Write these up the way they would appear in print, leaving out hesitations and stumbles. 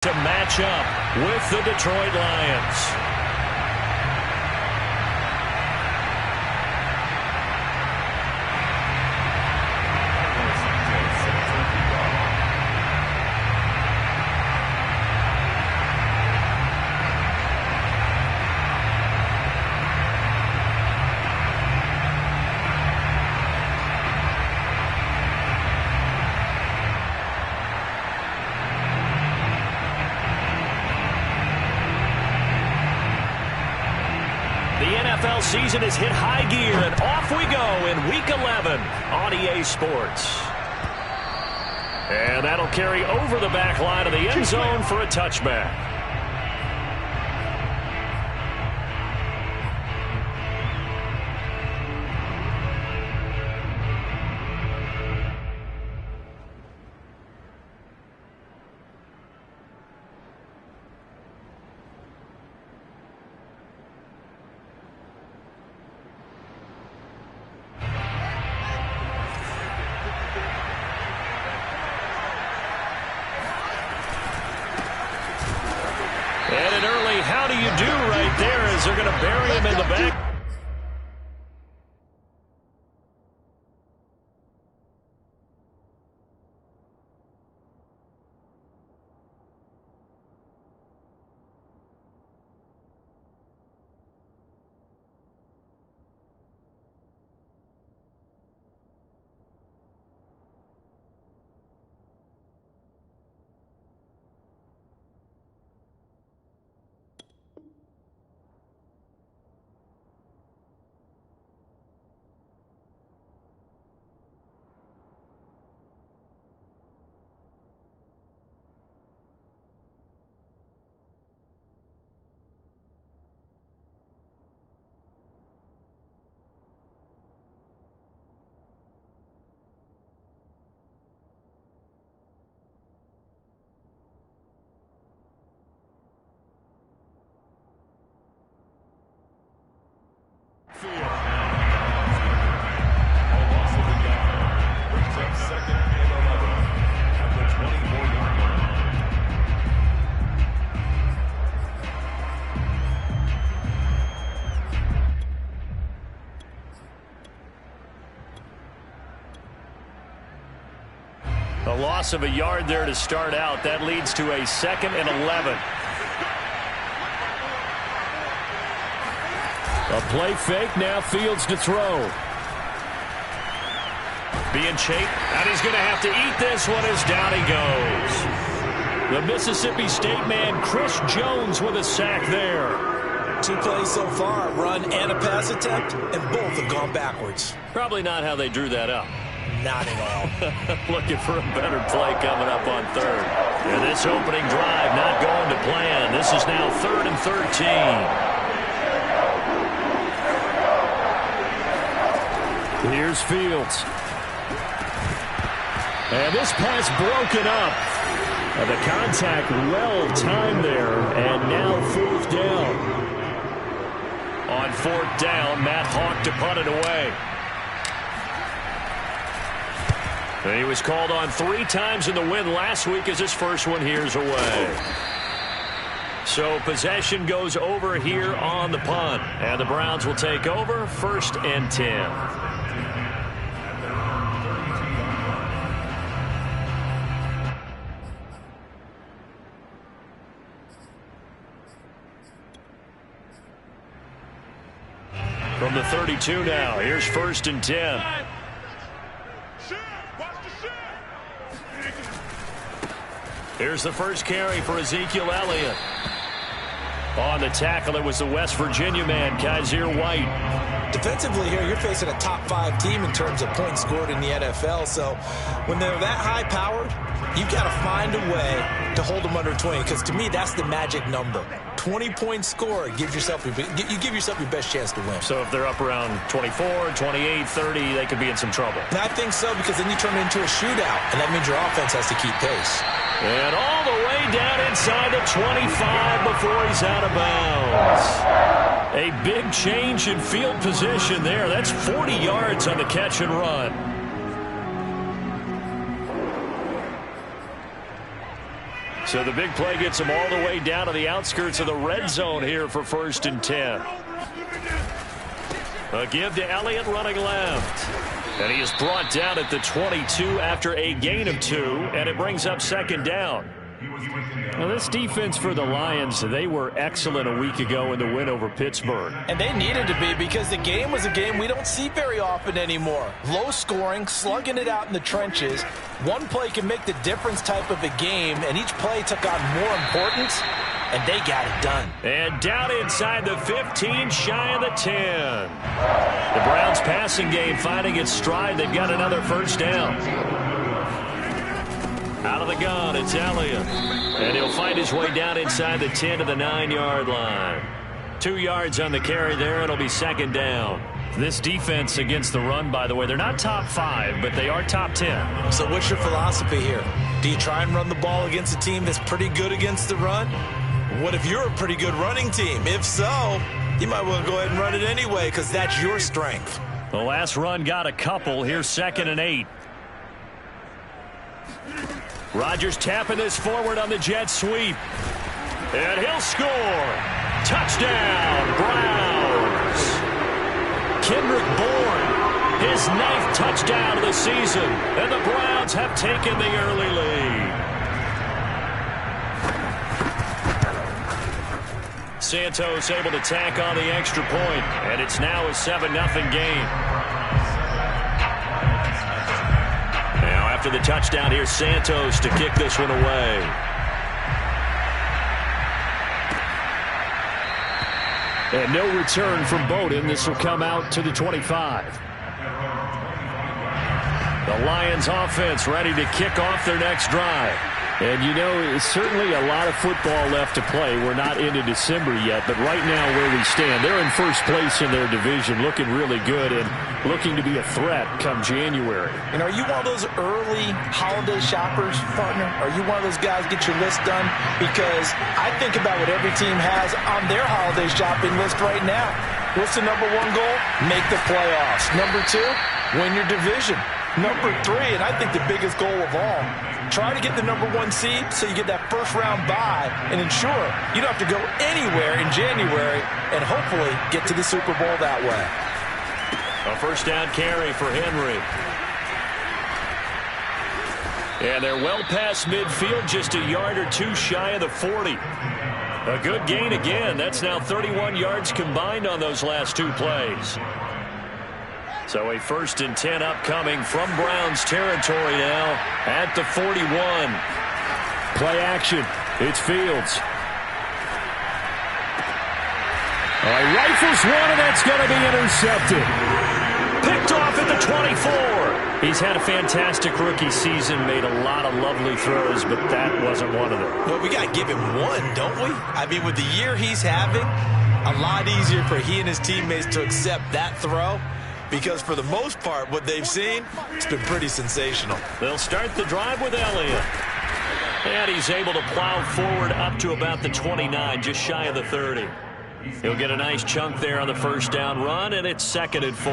to match up with the Detroit Lions. AEFL season has hit high gear, and off we go in Week 11 on EA Sports. And that'll carry over the back line of the end zone for a touchback. And an early how do you do right there as they're going to bury him in the back. A loss of a yard there to start out. That leads to a 2nd and 11. A play fake. Now Fields to throw. Being chased. And he's going to have to eat this one as down he goes. The Mississippi State man, Chris Jones, with a sack there. 2 plays so far, run and a pass attempt, and both have gone backwards. Probably not how they drew that up. Not at all. Looking for a better play coming up on 3rd. And this opening drive not going to plan. This is now 3rd and 13. Here's Fields. And this pass broken up. And the contact well timed there. And now 4th down. On 4th down, Matt Hawk to punt it away. And he was called on 3 times in the win last week as his first one here's away. So possession goes over here on the punt. And the Browns will take over 1st and 10. From the 32 now, here's 1st and 10. Here's the first carry for Ezekiel Elliott. On the tackle, it was the West Virginia man, Kaiser White. Defensively here, you're facing a top 5 team in terms of points scored in the NFL. So when they're that high-powered, you've got to find a way to hold them under 20. Because to me, that's the magic number. 20 points scored, you give yourself your best chance to win. So if they're up around 24, 28, 30, they could be in some trouble. And I think so, because then you turn it into a shootout, and that means your offense has to keep pace. And all the way down inside the 25 before he's out of bounds. A big change in field position there. That's 40 yards on the catch and run. So the big play gets him all the way down to the outskirts of the red zone here for 1st and 10. A give to Elliott running left. And he is brought down at the 22 after a gain of 2, and it brings up 2nd down. Well, this defense for the Lions, they were excellent a week ago in the win over Pittsburgh. And they needed to be, because the game was a game we don't see very often anymore. Low scoring, slugging it out in the trenches. One play can make the difference type of a game, and each play took on more importance, and they got it done. And down inside the 15, shy of the 10. The Browns passing game finding its stride. They've got another 1st down. Out of the gun, it's Elliott. And he'll find his way down inside the 10 to the 9-yard line. 2 yards on the carry there. It'll be 2nd down. This defense against the run, by the way, they're not top 5, but they are top 10. So what's your philosophy here? Do you try and run the ball against a team that's pretty good against the run? What if you're a pretty good running team? If so, you might want to go ahead and run it anyway, because that's your strength. The last run got a couple. Here's 2nd and 8. Rodgers tapping this forward on the jet sweep. And he'll score. Touchdown, Browns. Kendrick Bourne, his 9th touchdown of the season. And the Browns have taken the early lead. Santos able to tack on the extra point. And it's now a 7-0 game. After the touchdown, here's Santos to kick this one away. And no return from Bowden. This will come out to the 25. The Lions offense ready to kick off their next drive. And, you know, certainly a lot of football left to play. We're not into December yet, but right now where we stand, they're in 1st place in their division, looking really good and looking to be a threat come January. And are you one of those early holiday shoppers, partner? Are you one of those guys get your list done? Because I think about what every team has on their holiday shopping list right now. What's the number 1 goal? Make the playoffs. Number 2, win your division. Number 3, and I think the biggest goal of all, try to get the number 1 seed so you get that 1st round bye and ensure you don't have to go anywhere in January and hopefully get to the Super Bowl that way. A 1st down carry for Henry. And they're well past midfield, just a yard or 2 shy of the 40. A good gain again. That's now 31 yards combined on those last 2 plays. So a 1st and 10 upcoming from Browns territory now at the 41. Play action. It's Fields. Rifles one, and that's going to be intercepted. Picked off at the 24. He's had a fantastic rookie season, made a lot of lovely throws, but that wasn't one of them. Well, we got to give him one, don't we? I mean, with the year he's having, a lot easier for he and his teammates to accept that throw. Because for the most part, what they've seen, it's been pretty sensational. They'll start the drive with Elliott. And he's able to plow forward up to about the 29, just shy of the 30. He'll get a nice chunk there on the 1st down run, and it's 2nd and 4.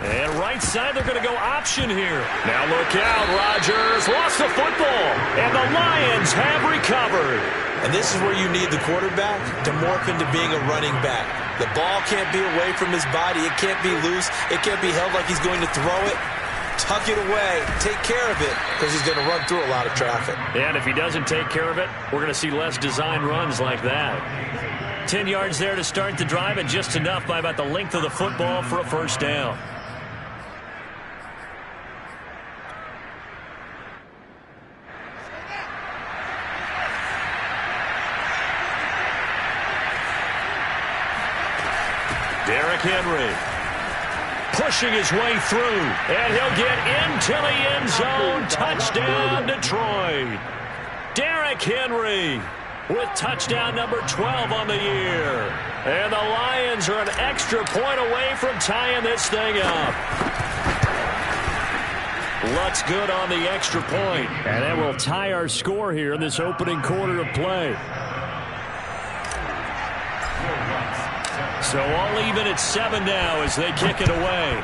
And right side, they're going to go option here. Now look out, Rodgers lost the football, and the Lions have recovered. And this is where you need the quarterback to morph into being a running back. The ball can't be away from his body. It can't be loose. It can't be held like he's going to throw it. Tuck it away. Take care of it, because he's going to run through a lot of traffic. And if he doesn't take care of it, we're going to see less design runs like that. 10 yards there to start the drive, and just enough by about the length of the football for a 1st down. Derrick Henry pushing his way through, and he'll get into the end zone. Touchdown, Detroit. Derrick Henry with touchdown number 12 on the year. And the Lions are an extra point away from tying this thing up. Looks good on the extra point. And that will tie our score here in this opening quarter of play. So all even at 7 now as they kick it away.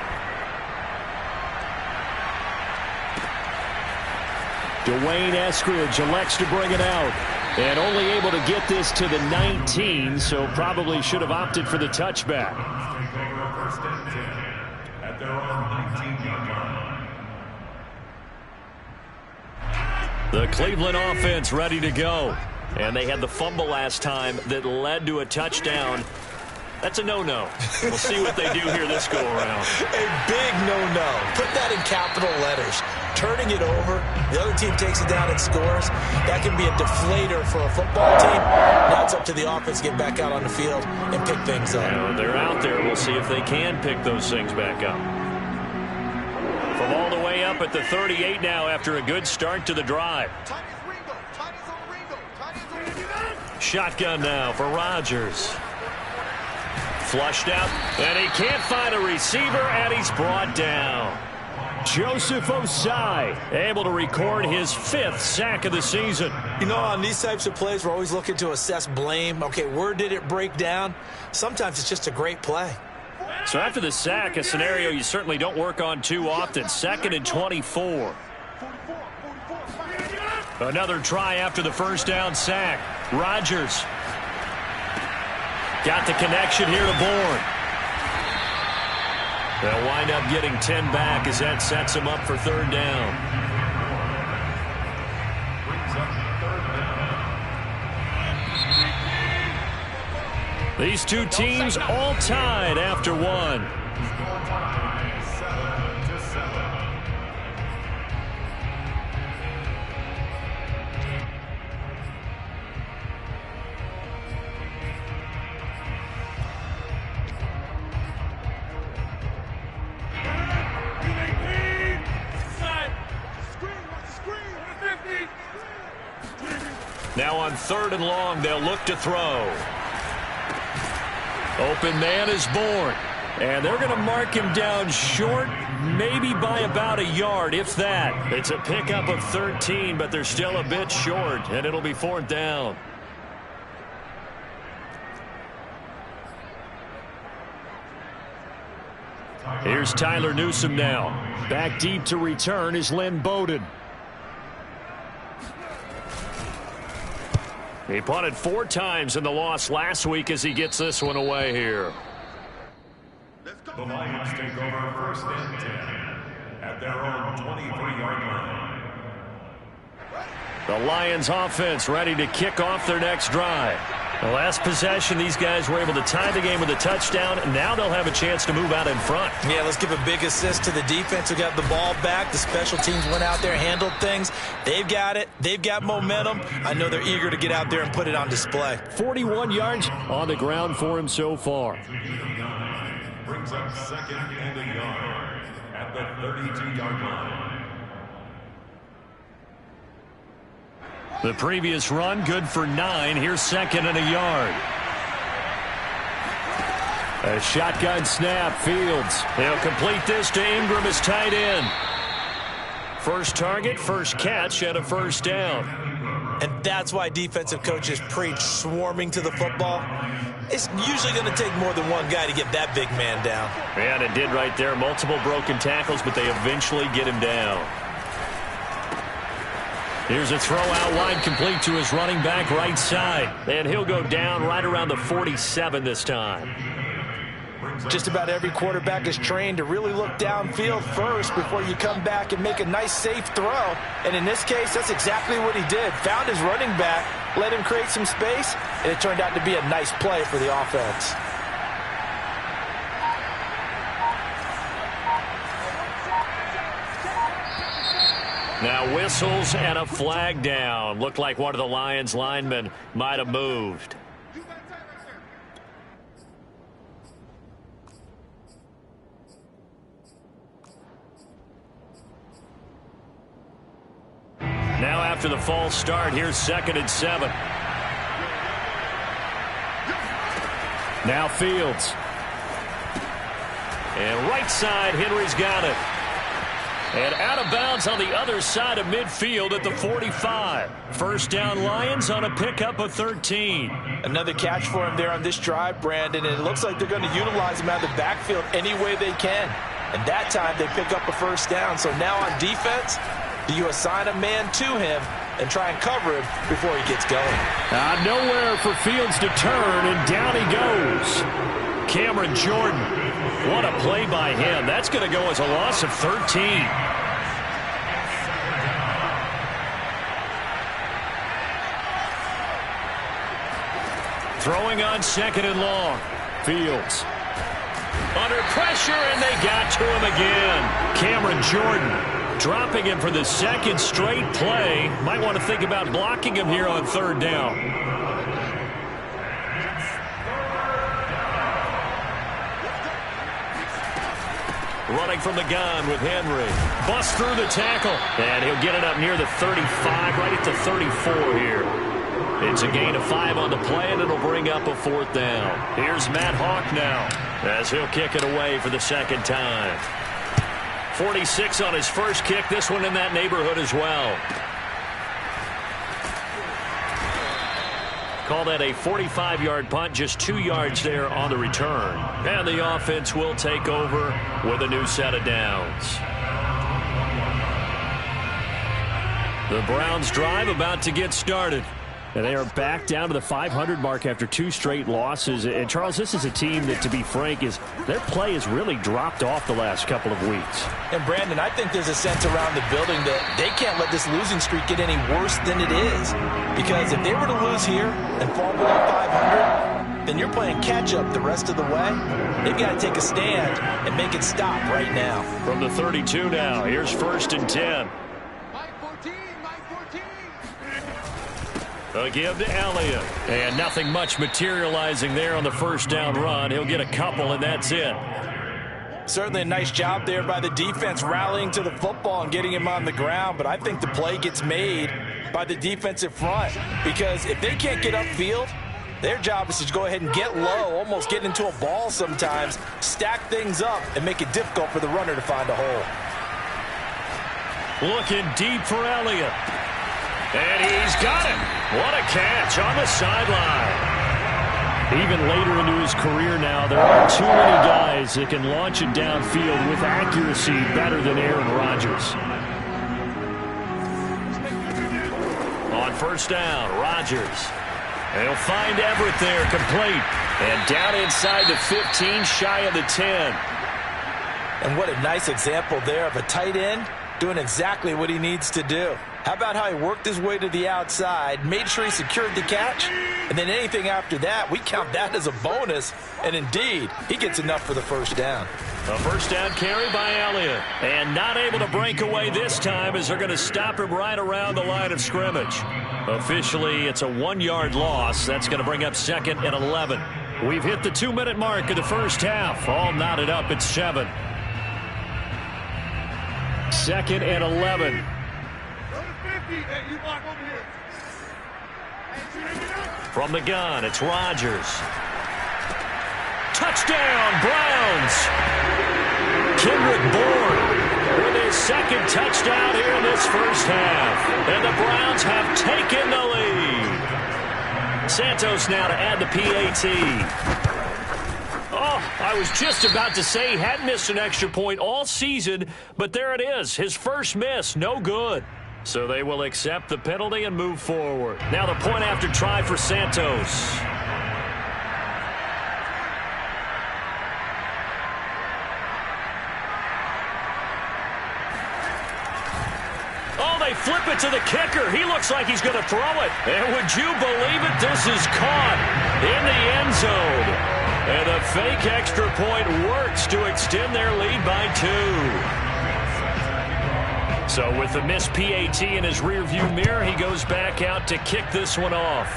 Dwayne Eskridge elects to bring it out. And only able to get this to the 19, so probably should have opted for the touchback. The Cleveland offense ready to go. And they had the fumble last time that led to a touchdown. That's a no-no. We'll see what they do here this go-around. A big no-no. Put that in capital letters. Turning it over, the other team takes it down and scores. That can be a deflator for a football team. Now it's up to the offense to get back out on the field and pick things up. Now they're out there. We'll see if they can pick those things back up. From all the way up at the 38 now after a good start to the drive. Shotgun now for Rodgers. Flushed out, and he can't find a receiver, and he's brought down. Joseph Osai able to record his 5th sack of the season. You know, on these types of plays, we're always looking to assess blame. Okay, where did it break down? Sometimes it's just a great play. So after the sack, a scenario you certainly don't work on too often. 2nd and 24. Another try after the first down sack. Rodgers got the connection here to Bourne. They'll wind up getting 10 back as that sets them up for 3rd down. These two teams all tied after one. Now on 3rd and long, they'll look to throw. Open man is Bourne. And they're going to mark him down short, maybe by about a yard, if that. It's a pickup of 13, but they're still a bit short, and it'll be 4th down. Here's Tyler Newsome now. Back deep to return is Lynn Bowden. He punted 4 times in the loss last week as he gets this one away here. The Lions take over 1st and 10 at their own 23-yard line. The Lions offense ready to kick off their next drive. The last possession, these guys were able to tie the game with a touchdown, and now they'll have a chance to move out in front. Yeah, let's give a big assist to the defense who got the ball back. The special teams went out there, handled things. They've got it. They've got momentum. I know they're eager to get out there and put it on display. 41 yards on the ground for him so far. Brings up 2nd and a yard at the 32-yard line. The previous run, good for 9. Here's 2nd and a yard. A shotgun snap, Fields. They'll complete this to Ingram as tight end. First target, first catch, and a 1st down. And that's why defensive coaches preach swarming to the football. It's usually going to take more than one guy to get that big man down. And it did right there. Multiple broken tackles, but they eventually get him down. Here's a throw out wide, complete to his running back right side. And he'll go down right around the 47 this time. Just about every quarterback is trained to really look downfield first before you come back and make a nice, safe throw. And in this case, that's exactly what he did. Found his running back, let him create some space, and it turned out to be a nice play for the offense. Now whistles and a flag down. Looked like one of the Lions linemen might have moved. Now after the false start, here's 2nd and 7. Now Fields. And right side, Henry's got it. And out of bounds on the other side of midfield at the 45. First down Lions on a pickup of 13. Another catch for him there on this drive, Brandon, and it looks like they're going to utilize him out of the backfield any way they can. And that time they pick up a first down. So now on defense, do you assign a man to him and try and cover him before he gets going? Nowhere for Fields to turn, and down he goes. Cameron Jordan. What a play by him. That's going to go as a loss of 13. Throwing on second and long. Fields. Under pressure, and they got to him again. Cameron Jordan dropping him for the second straight play. Might want to think about blocking him here on third down. Running from the gun with Henry. Busts through the tackle. And he'll get it up near the 35, right at the 34 here. It's a gain of 5 on the play, and it'll bring up a fourth down. Here's Matt Hawk now, as he'll kick it away for the second time. 46 on his first kick. This one in that neighborhood as well. Call that a 45-yard punt, just 2 yards there on the return. And the offense will take over with a new set of downs. The Browns drive about to get started. And they are back down to the 500 mark after 2 straight losses. And, Charles, this is a team that, to be frank, their play has really dropped off the last couple of weeks. And, Brandon, I think there's a sense around the building that they can't let this losing streak get any worse than it is. Because if they were to lose here and fall below 500, then you're playing catch-up the rest of the way. They've got to take a stand and make it stop right now. From the 32 now, here's 1st and 10. A give to Elliott. And nothing much materializing there on the first down run. He'll get a couple, and that's it. Certainly a nice job there by the defense rallying to the football and getting him on the ground. But I think the play gets made by the defensive front. Because if they can't get upfield, their job is to go ahead and get low, almost get into a ball sometimes, stack things up, and make it difficult for the runner to find a hole. Looking deep for Elliott. And he's got it. What a catch on the sideline. Even later into his career now, there aren't too many guys that can launch it downfield with accuracy better than Aaron Rodgers. On first down, Rodgers. He'll find Everett there, complete. And down inside the 15, shy of the 10. And what a nice example there of a tight end doing exactly what he needs to do. How about how he worked his way to the outside, made sure he secured the catch, and then anything after that, we count that as a bonus. And indeed, he gets enough for the first down. A first down carry by Elliott. And not able to break away this time as they're going to stop him right around the line of scrimmage. Officially, it's a 1-yard loss. That's going to bring up 2nd and 11. We've hit the 2-minute mark of the first half. All knotted up at 7. 2nd and 11. From the gun, it's Rodgers. Touchdown, Browns! Kendrick Bourne with his second touchdown here in this first half. And the Browns have taken the lead. Santos now to add the PAT. Oh, I was just about to say he hadn't missed an extra point all season, but there it is. His first miss, no good. So they will accept the penalty and move forward. Now the point after try for Santos. Oh, they flip it to the kicker. He looks like he's going to throw it. And would you believe it? This is caught in the end zone. And the fake extra point works to extend their lead by 2. So with the missed PAT in his rearview mirror, he goes back out to kick this one off.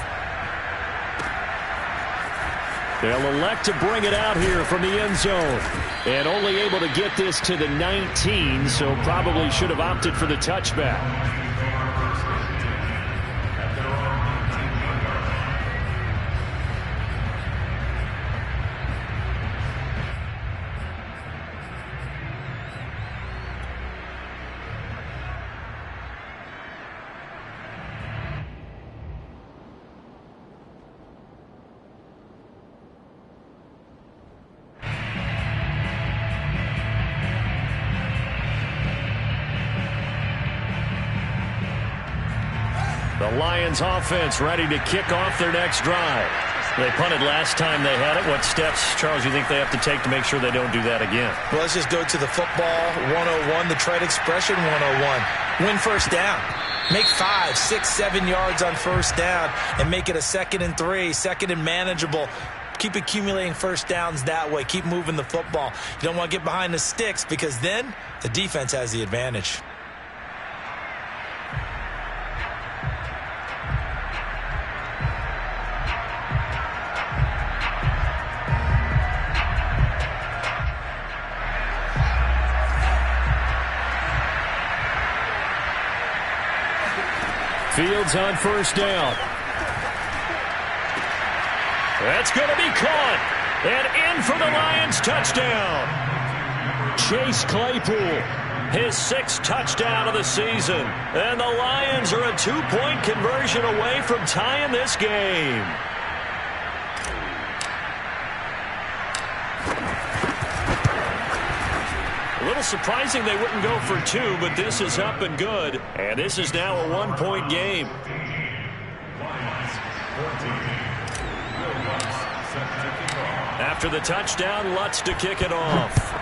They'll elect to bring it out here from the end zone. And only able to get this to the 19, so probably should have opted for the touchback. The Lions offense ready to kick off their next drive. They punted last time they had it. What steps, Charles, you think they have to take to make sure they don't do that again? Well, let's just go to the football 101, the trade expression 101. Win first down. Make 5, 6, 7 yards on first down and make it a 2nd and 3, 2nd and manageable. Keep accumulating first downs that way. Keep moving the football. You don't want to get behind the sticks because then the defense has the advantage. Fields on first down. That's going to be caught. And in for the Lions touchdown. Chase Claypool, his 6th touchdown of the season. And the Lions are a 2-point conversion away from tying this game. A little surprising they wouldn't go for 2, but this is up and good. And this is now a 1-point game. After the touchdown, Lutz to kick it off.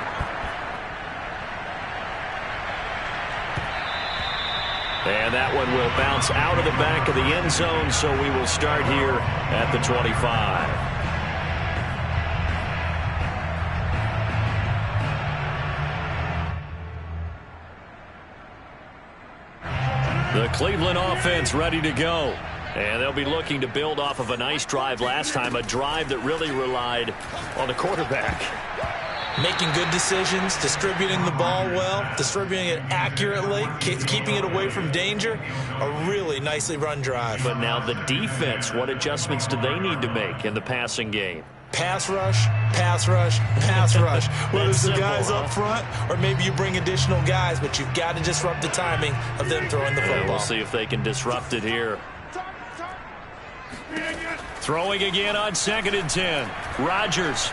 And that one will bounce out of the back of the end zone, so we will start here at the 25. The Cleveland offense ready to go. And they'll be looking to build off of a nice drive last time, a drive that really relied on the quarterback. Making good decisions, distributing the ball well, distributing it accurately, keeping it away from danger. A really nicely run drive. But now the defense, what adjustments do they need to make in the passing game? Pass rush, pass rush, pass rush. Whether it's the guys up front or maybe you bring additional guys, but you've got to disrupt the timing of them throwing the football. And we'll see if they can disrupt it here. Throwing again on 2nd and 10. Rodgers.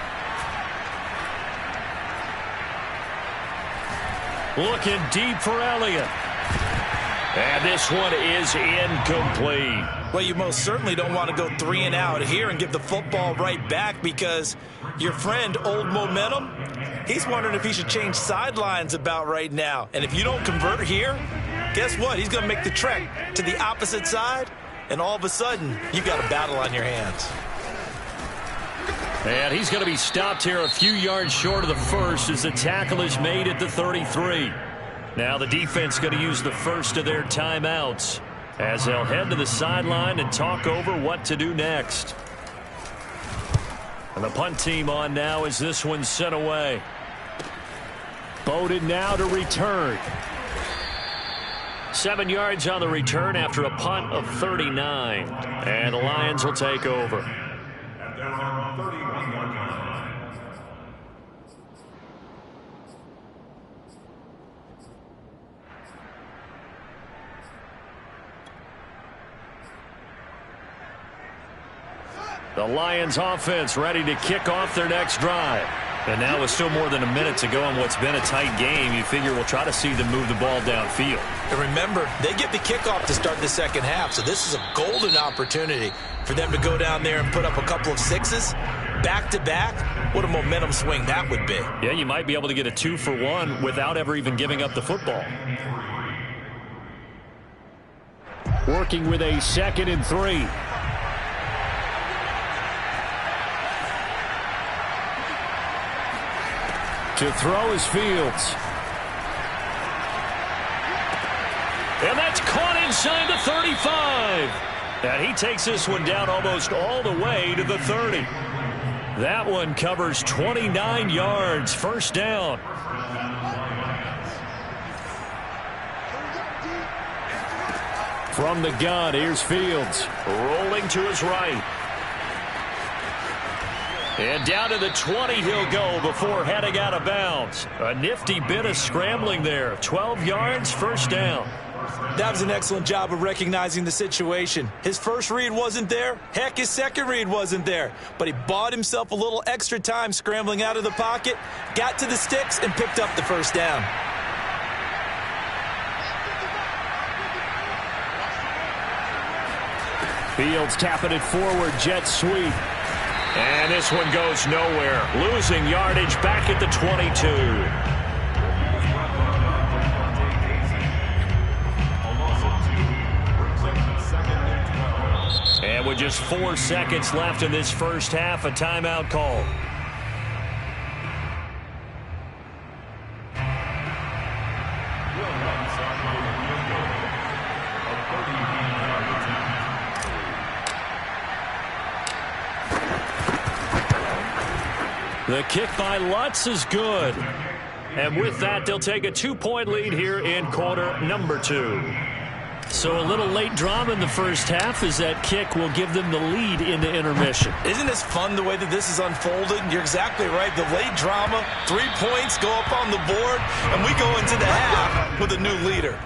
Looking deep for Elliott. And this one is incomplete. Well, you most certainly don't want to go 3 and out here and give the football right back because your friend, Old Momentum, he's wondering if he should change sidelines about right now. And if you don't convert here, guess what? He's going to make the trek to the opposite side, and all of a sudden, you've got a battle on your hands. And he's going to be stopped here a few yards short of the first as the tackle is made at the 33. Now the defense going to use the first of their timeouts as they'll head to the sideline and talk over what to do next. And the punt team on now as this one's sent away. Bowden now to return. 7 yards on the return after a punt of 39. And the Lions will take over. At their own 31-yard line. The Lions offense ready to kick off their next drive. And now with still more than a minute to go in what's been a tight game, you figure we'll try to see them move the ball downfield. And remember, they get the kickoff to start the second half, so this is a golden opportunity for them to go down there and put up a couple of 6s back-to-back. What a momentum swing that would be. Yeah, you might be able to get a 2-for-1 without ever even giving up the football. Working with a 2nd and 3. To throw is Fields. And that's caught inside the 35. And he takes this one down almost all the way to the 30. That one covers 29 yards. First down. From the gun, here's Fields. Rolling to his right. And down to the 20 he'll go before heading out of bounds. A nifty bit of scrambling there. 12 yards, first down. That was an excellent job of recognizing the situation. His first read wasn't there. Heck, his second read wasn't there. But he bought himself a little extra time scrambling out of the pocket, got to the sticks, and picked up the first down. Fields tapping it forward, jet sweep. And this one goes nowhere. Losing yardage back at the 22. And with just 4 seconds left in this first half, a timeout call. The kick by Lutz is good. And with that, they'll take a 2-point lead here in quarter number 2. So a little late drama in the first half as that kick will give them the lead into intermission. Isn't this fun the way that this is unfolded? You're exactly right. The late drama, 3 points go up on the board, and we go into the half with a new leader.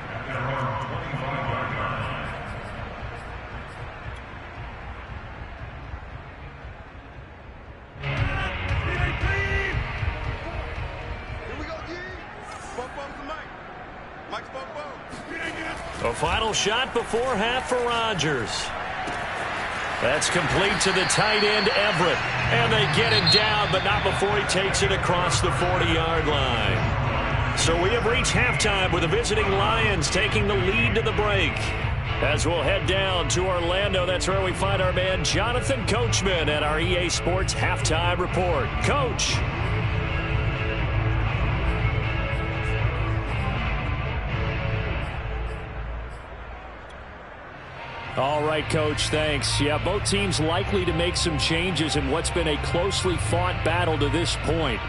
A final shot before half for Rodgers. That's complete to the tight end, Everett. And they get it down, but not before he takes it across the 40-yard line. So we have reached halftime with the visiting Lions taking the lead to the break. As we'll head down to Orlando, that's where we find our man Jonathan Coachman at our EA Sports Halftime Report. Coach. All right, Coach, thanks. Yeah, both teams likely to make some changes in what's been a closely fought battle to this point.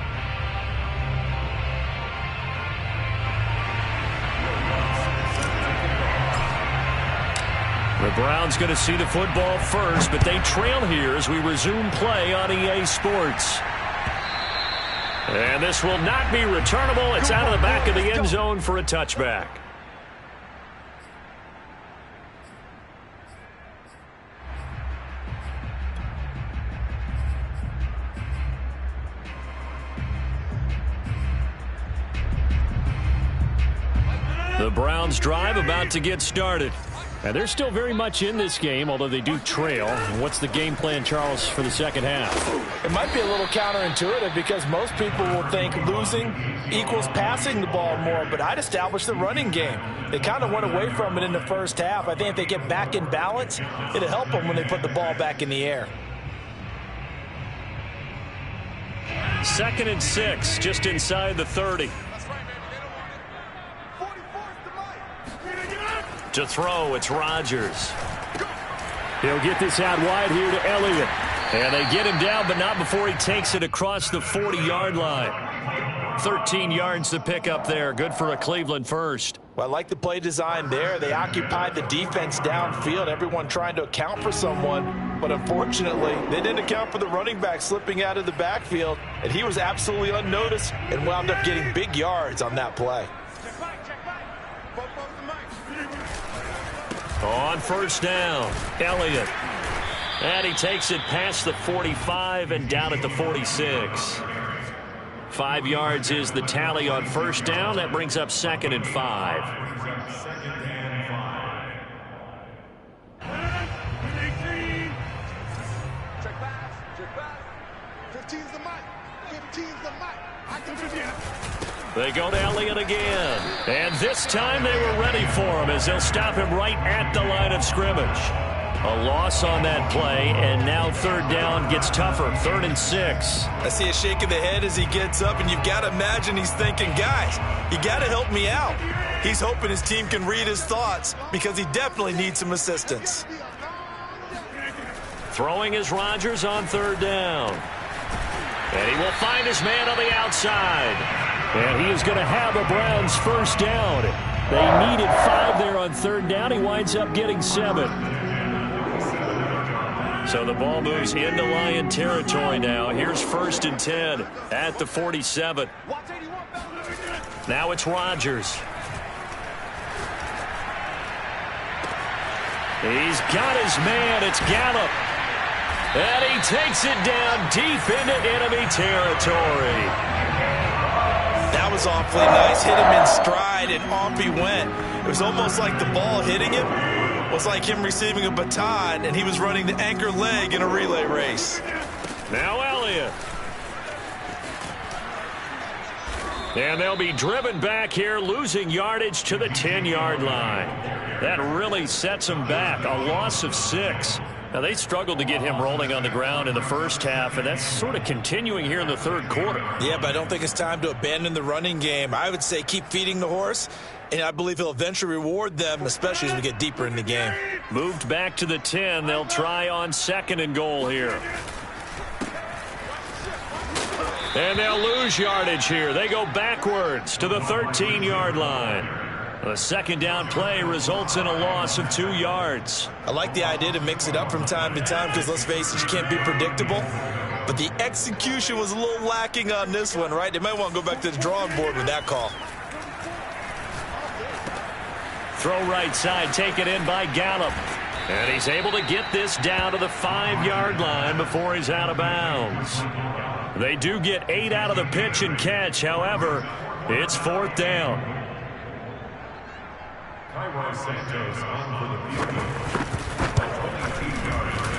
The Browns going to see the football first, but they trail here as we resume play on EA Sports. And this will not be returnable. It's out of the back of the end zone for a touchback. The Browns drive about to get started. And they're still very much in this game, although they do trail. And what's the game plan, Charles, for the second half? It might be a little counterintuitive because most people will think losing equals passing the ball more, but I'd establish the running game. They kind of went away from it in the first half. I think if they get back in balance, it'll help them when they put the ball back in the air. 2nd and 6, just inside the 30. To throw, it's Rodgers. He'll get this out wide here to Elliott. And they get him down, but not before he takes it across the 40-yard line. 13 yards to pick up there. Good for a Cleveland first. Well, I like the play design there. They occupied the defense downfield, everyone trying to account for someone. But unfortunately, they didn't account for the running back slipping out of the backfield. And he was absolutely unnoticed and wound up getting big yards on that play. On first down, Elliott. And he takes it past the 45 and down at the 46. 5 yards is the tally on first down. That brings up 2nd and 5. They go to Elliott again. And this time they were ready for him as they'll stop him right at the line of scrimmage. A loss on that play, and now 3rd down gets tougher. 3rd and 6. I see a shake of the head as he gets up, and you've got to imagine he's thinking, guys, you got to help me out. He's hoping his team can read his thoughts because he definitely needs some assistance. Throwing is Rodgers on 3rd down. And he will find his man on the outside. And he is going to have a Browns first down. They needed 5 there on 3rd down. He winds up getting 7. So the ball moves into Lion territory now. Here's 1st and 10 at the 47. Now it's Rodgers. He's got his man. It's Gallup. And he takes it down deep into enemy territory. That was awfully nice. Hit him in stride, and off he went. It was almost like the ball hitting him was like him receiving a baton, and he was running the anchor leg in a relay race. Now Elliott. And they'll be driven back here, losing yardage to the 10-yard line. That really sets them back. A loss of 6. Now, they struggled to get him rolling on the ground in the first half, and that's sort of continuing here in the third quarter. Yeah, but I don't think it's time to abandon the running game. I would say keep feeding the horse, and I believe he'll eventually reward them, especially as we get deeper in the game. Moved back to the 10. They'll try on 2nd and goal here. And they'll lose yardage here. They go backwards to the 13-yard line. The second down play results in a loss of 2 yards. I like the idea to mix it up from time to time because, let's face it, you can't be predictable. But the execution was a little lacking on this one, right? They might want to go back to the drawing board with that call. Throw right side, taken in by Gallup. And he's able to get this down to the 5-yard line before he's out of bounds. They do get 8 out of the pitch and catch. However, it's 4th down.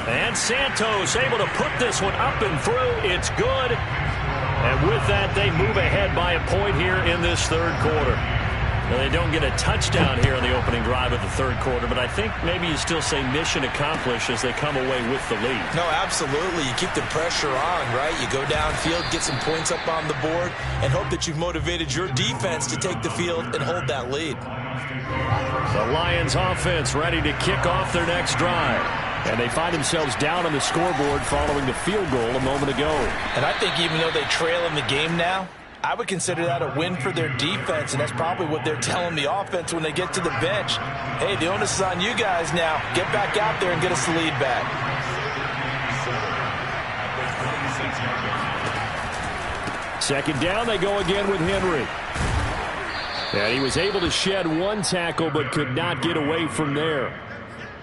And Santos able to put this one up and through. It's good. And with that, they move ahead by a point here in this third quarter. Now, they don't get a touchdown here in the opening drive of the third quarter, but I think maybe you still say mission accomplished as they come away with the lead. No, absolutely. You keep the pressure on, right? You go downfield, get some points up on the board, and hope that you've motivated your defense to take the field and hold that lead. The Lions offense ready to kick off their next drive. And they find themselves down on the scoreboard following the field goal a moment ago. And I think even though they trail in the game now, I would consider that a win for their defense, and that's probably what they're telling the offense when they get to the bench. Hey, the onus is on you guys now. Get back out there and get us the lead back. Second down, they go again with Henry. And he was able to shed 1 tackle but could not get away from there.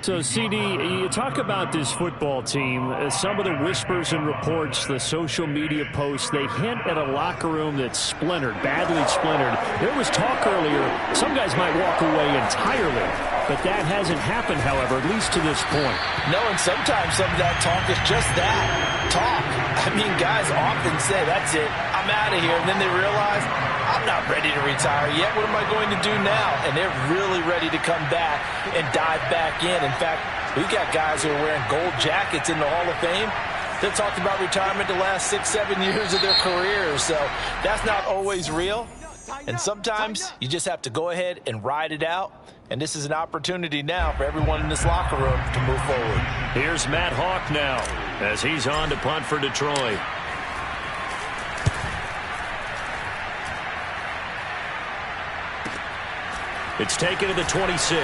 So, CD, you talk about this football team, some of the whispers and reports, the social media posts, they hint at a locker room that's splintered, badly splintered. There was talk earlier, some guys might walk away entirely, but that hasn't happened, however, at least to this point. No, and sometimes some of that talk is just that, talk. I mean, guys often say, that's it, I'm out of here, and then they realize, I'm not ready to retire yet. What am I going to do now? And they're really ready to come back and dive back in. In fact, we've got guys who are wearing gold jackets in the Hall of Fame. They talked about retirement the last 6-7 years of their careers. So that's not always real. And sometimes you just have to go ahead and ride it out. And this is an opportunity now for everyone in this locker room to move forward. Here's Matt Hawk now as he's on to punt for Detroit. It's taken to the 26.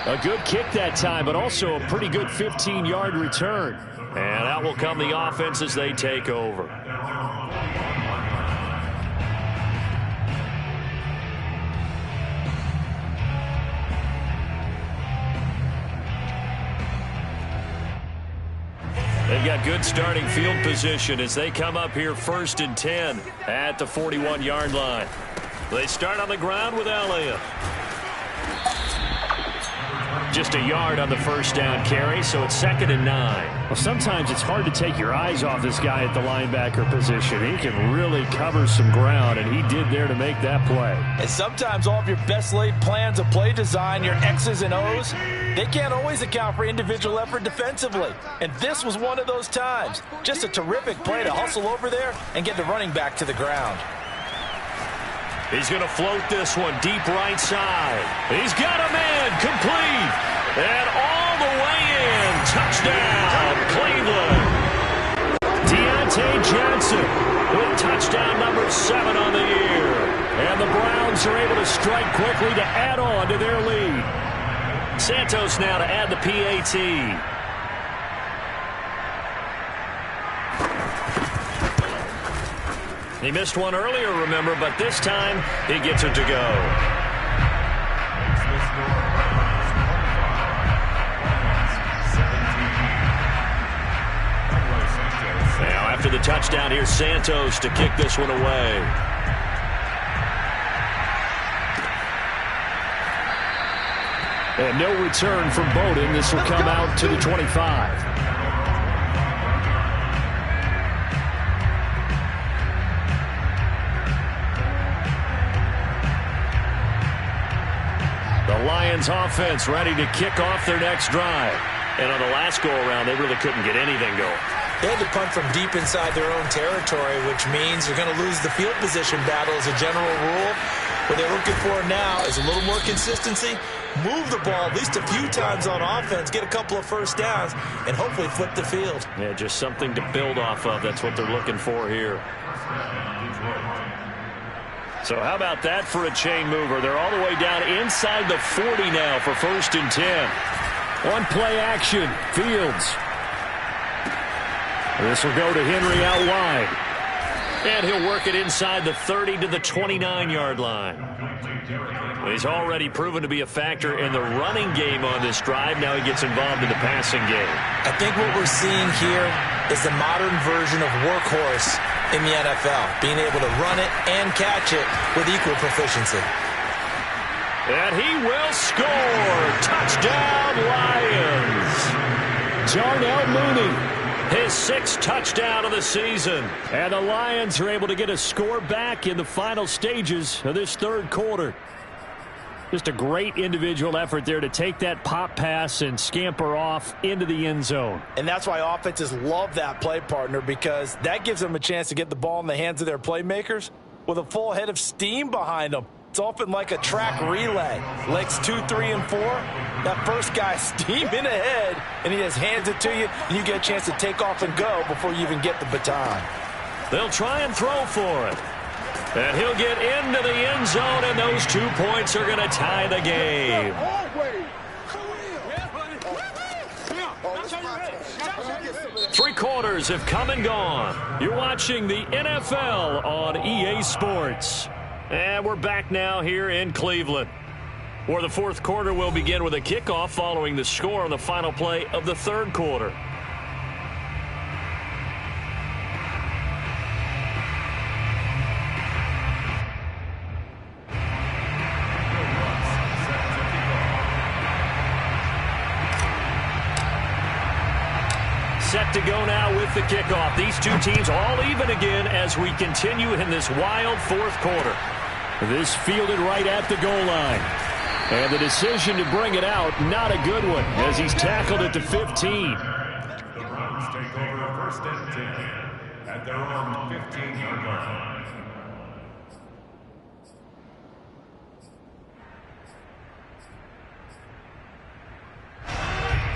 A good kick that time, but also a pretty good 15-yard return. And out will come the offense as they take over. They've got good starting field position as they come up here 1st and 10 at the 41-yard line. They start on the ground with Elliott. Just a yard on the first down carry, so it's 2nd and 9. Well, sometimes it's hard to take your eyes off this guy at the linebacker position. He can really cover some ground, and he did there to make that play. And sometimes all of your best laid plans of play design, your X's and O's, they can't always account for individual effort defensively. And this was one of those times. Just a terrific play to hustle over there and get the running back to the ground. He's going to float this one deep right side. He's got a man complete. And all the way in. Touchdown, Cleveland. Deontay Johnson with touchdown number 7 on the year. And the Browns are able to strike quickly to add on to their lead. Santos now to add the PAT. He missed one earlier, remember, but this time he gets it to go. Now after the touchdown, here's Santos to kick this one away. And no return from Bowden. This will come out to the 25. The Lions offense ready to kick off their next drive. And on the last go-around, they really couldn't get anything going. They had to punt from deep inside their own territory, which means you're going to lose the field position battle as a general rule. What they're looking for now is a little more consistency, move the ball at least a few times on offense, get a couple of first downs, and hopefully flip the field. Yeah, just something to build off of. That's what they're looking for here. So how about that for a chain mover? They're all the way down inside the 40 now for 1st and 10. One play action. Fields. This will go to Henry out wide. And he'll work it inside the 30 to the 29-yard line. Well, he's already proven to be a factor in the running game on this drive. Now he gets involved in the passing game. I think what we're seeing here is the modern version of workhorse in the NFL, being able to run it and catch it with equal proficiency. And he will score. Touchdown, Lions. Darnell Mooney. His 6th touchdown of the season. And the Lions are able to get a score back in the final stages of this 3rd quarter. Just a great individual effort there to take that pop pass and scamper off into the end zone. And that's why offenses love that play partner, because that gives them a chance to get the ball in the hands of their playmakers with a full head of steam behind them. It's often like a track relay. Legs 2, 3, and 4. That first guy steaming ahead, and he just hands it to you, and you get a chance to take off and go before you even get the baton. They'll try and throw for it. And he'll get into the end zone, and those 2 points are going to tie the game. 3 quarters have come and gone. You're watching the NFL on EA Sports. And we're back now here in Cleveland, where the 4th quarter will begin with a kickoff following the score on the final play of the 3rd quarter. Set to go now with the kickoff. These 2 teams all even again as we continue in this wild 4th quarter. This fielded right at the goal line. And the decision to bring it out, not a good one, as he's tackled at the 15. The Browns take over 1st and 10 at their own 15-yard line.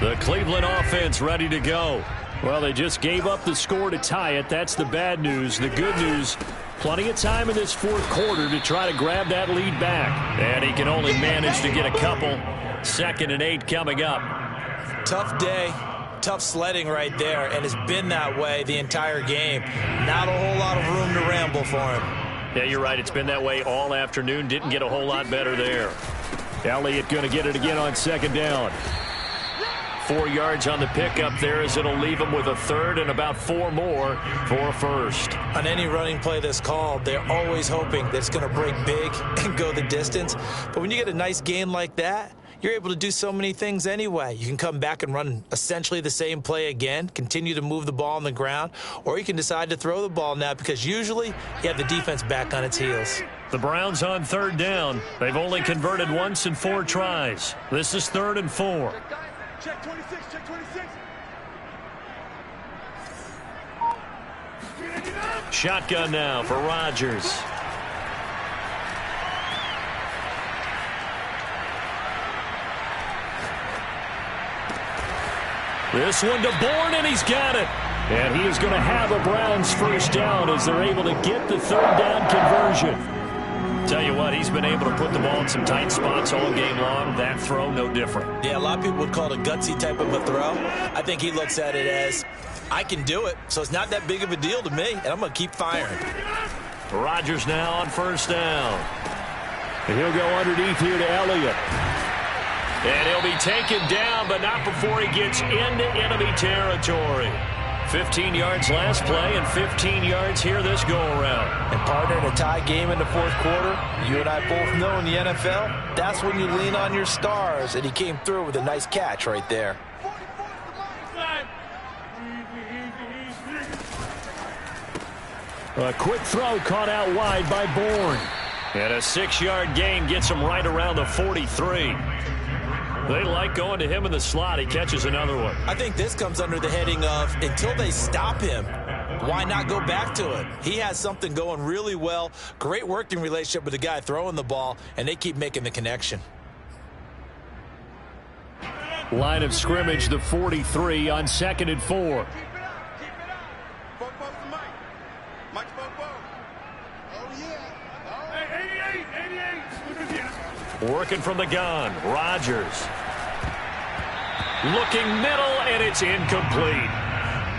The Cleveland offense ready to go. Well, they just gave up the score to tie it. That's the bad news. The good news, plenty of time in this 4th quarter to try to grab that lead back. And he can only manage to get a couple. 2nd and 8 coming up. Tough day, tough sledding right there, and it's been that way the entire game. Not a whole lot of room to ramble for him. Yeah, you're right. It's been that way all afternoon. Didn't get a whole lot better there. Elliott going to get it again on 2nd down. 4 yards on the pickup there, as it'll leave him with a 3rd and about 4 more for a 1st. On any running play that's called, they're always hoping that it's going to break big and go the distance. But when you get a nice gain like that, you're able to do so many things anyway. You can come back and run essentially the same play again, continue to move the ball on the ground, or you can decide to throw the ball now, because usually you have the defense back on its heels. The Browns on 3rd down. They've only converted once in 4 tries. This is 3rd and 4. Check 26, check 26. Shotgun now for Rodgers. This one to Bourne, and he's got it. And he is going to have a Browns 1st down as they're able to get the 3rd down conversion. Tell you what, he's been able to put the ball in some tight spots all game long. That throw, no different. Yeah, a lot of people would call it a gutsy type of a throw. I think he looks at it as, I can do it, so it's not that big of a deal to me, and I'm going to keep firing. Rodgers now on 1st down. And he'll go underneath here to Elliott. And he'll be taken down, but not before he gets into enemy territory. 15 yards last play and 15 yards here this go-around. And partner, in a tie game in the fourth quarter, you and I both know in the NFL, that's when you lean on your stars, and he came through with a nice catch right there. A quick throw caught out wide by Bourne. And a 6-yard gain gets him right around the 43. They like going to him in the slot. He catches another one. I think this comes under the heading of, until they stop him, why not go back to it? He has something going really well. Great working relationship with the guy throwing the ball, and they keep making the connection. Line of scrimmage, the 43 on 2nd and 4. Working from the gun, Rodgers. Looking middle, and it's incomplete.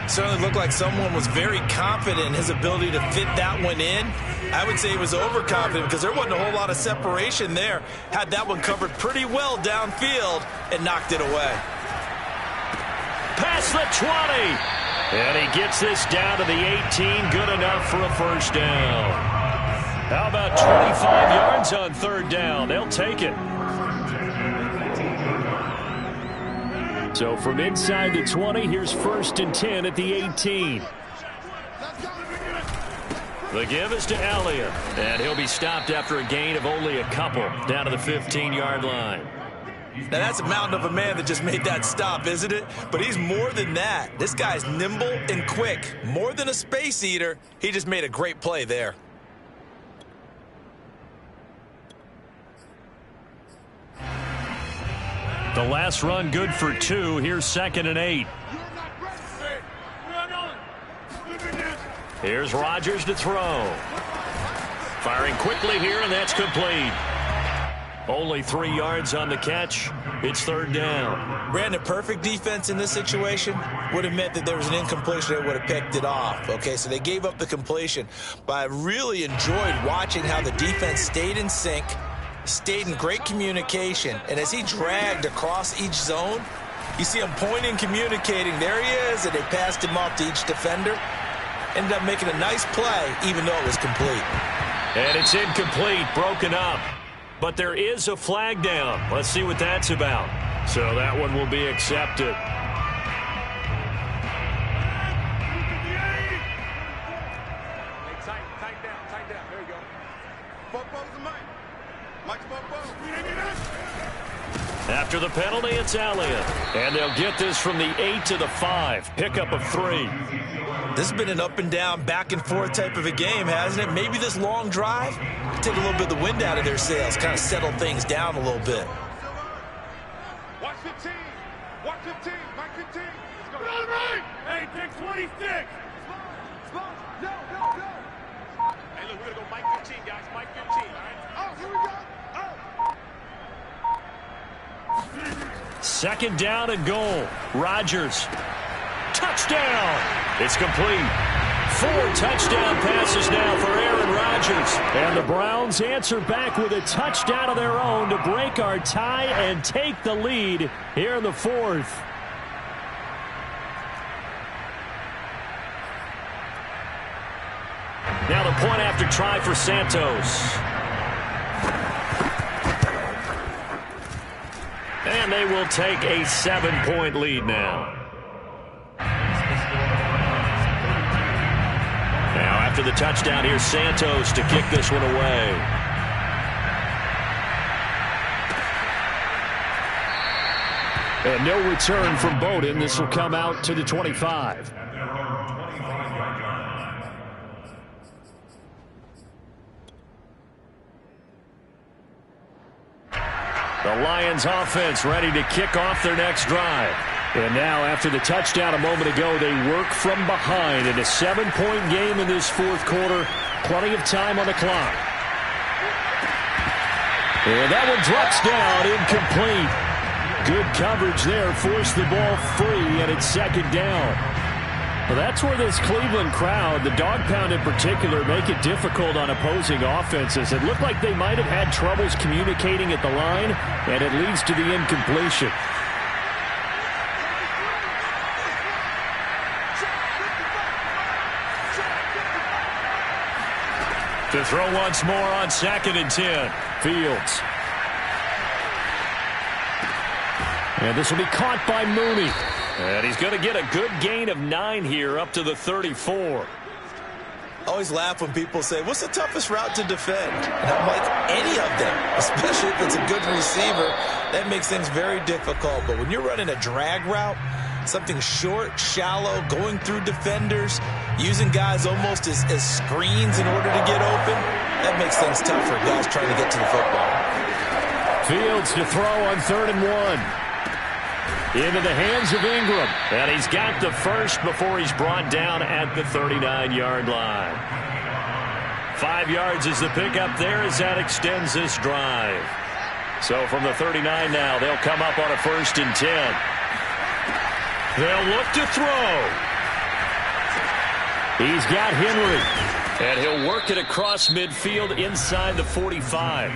Certainly looked like someone was very confident in his ability to fit that one in. I would say he was overconfident because there wasn't a whole lot of separation there. Had that one covered pretty well downfield and knocked it away. Past the 20. And he gets this down to the 18. Good enough for a first down. How about 25 yards on 3rd down? They'll take it. So from inside the 20, here's 1st and 10 at the 18. The give is to Elliott, and he'll be stopped after a gain of only a couple down to the 15-yard line. Now, that's a mountain of a man that just made that stop, isn't it? But he's more than that. This guy's nimble and quick. More than a space eater. He just made a great play there. The last run good for 2. Here's 2nd and 8. Here's Rodgers to throw. Firing quickly here, and that's complete. Only 3 yards on the catch. It's 3rd down. Brandon, perfect defense in this situation would have meant that there was an incompletion that would have picked it off. Okay, so they gave up the completion. But I really enjoyed watching how the defense stayed in sync, stayed in great communication, and as he dragged across each zone, you see him pointing, communicating. There he is, and they passed him off to each defender. Ended up making a nice play, even though it was complete. And it's incomplete, broken up. But there is a flag down. Let's see what that's about. So that one will be accepted. Tight down. There you go. After the penalty, it's Elliott. And they'll get this from the 8 to the 5. Pickup of 3. This has been an up and down, back and forth type of a game, hasn't it? Maybe this long drive could take a little bit of the wind out of their sails, kind of settle things down a little bit. Watch 15. Watch 15. Mike 15. Let's go. Right. Hey, take 26. Slow. No. Hey, look, we're going to go Mike 15, guys. Mike 15, all right? Oh, here we go. 2nd down and goal. Rodgers. Touchdown. It's complete. 4 touchdown passes now for Aaron Rodgers. And the Browns answer back with a touchdown of their own to break our tie and take the lead here in the 4th. Now the point after try for Santos. And they will take a 7-point lead now. Now after the touchdown, here's Santos to kick this one away. And no return from Bowden. This will come out to the 25. The Lions offense ready to kick off their next drive. And now after the touchdown a moment ago, they work from behind in a 7-point game in this 4th quarter. Plenty of time on the clock. And that one drops down, incomplete. Good coverage there, forced the ball free, and it's 2nd down. Well, that's where this Cleveland crowd, the dog pound in particular, make it difficult on opposing offenses. It looked like they might have had troubles communicating at the line, and it leads to the incompletion. To throw once more on 2nd and 10. Fields. And this will be caught by Mooney. And he's going to get a good gain of 9 here up to the 34. I always laugh when people say, what's the toughest route to defend? And I'm like, any of them, especially if it's a good receiver. That makes things very difficult. But when you're running a drag route, something short, shallow, going through defenders, using guys almost as screens in order to get open, that makes things tough for guys trying to get to the football. Fields to throw on 3rd and 1. Into the hands of Ingram. And he's got the first before he's brought down at the 39-yard line. 5 yards is the pickup there as that extends this drive. So from the 39 now, they'll come up on a 1st and 10. They'll look to throw. He's got Henry. And he'll work it across midfield inside the 45.